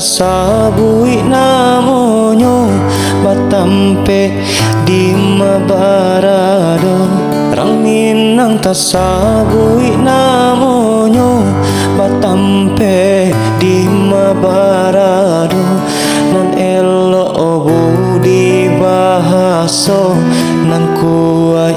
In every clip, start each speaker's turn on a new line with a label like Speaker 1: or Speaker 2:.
Speaker 1: tasabui namonyo batampe di mabarado. Rang Minang tasabui namonyo batampe di mabarado. Nan elo budi bahaso nan kuai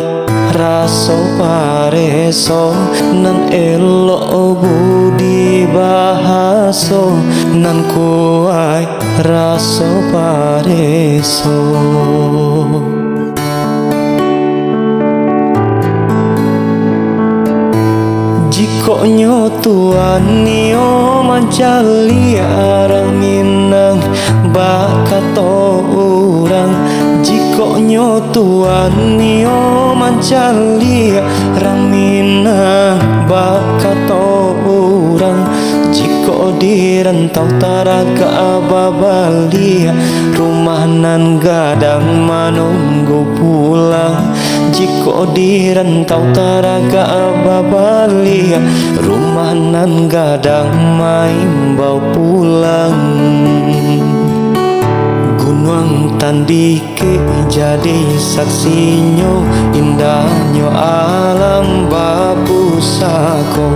Speaker 1: raso pareso. Nan elo budi bahaso nan kuai raso pareso. Jiko nyotuan nio mancali arang Minang bakato urang. Jiko nyotuan nio mancali arang Minang bakato urang. Jiko dirantau taraga babalia rumah nan gadang manunggu pulang. Jiko dirantau taraga babalia rumah nan gadang maimbau pulang. Gunung Tandike jadi saksinyo indahnya alam bapusako.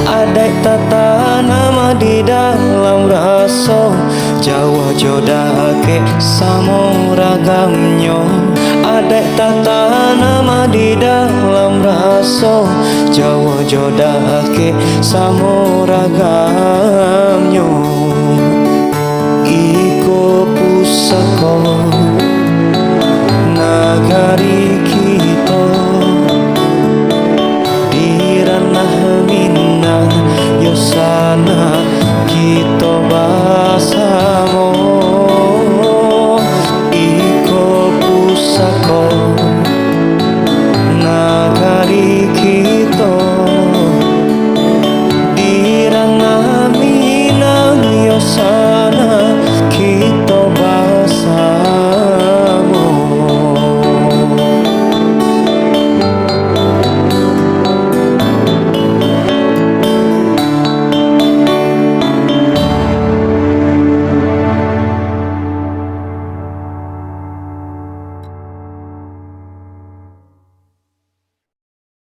Speaker 1: Adai tata nama di dalam raso Jawa jodake samo ragamnyo. Adai tata nama di dalam raso Jawa jodake samo ragamnyo.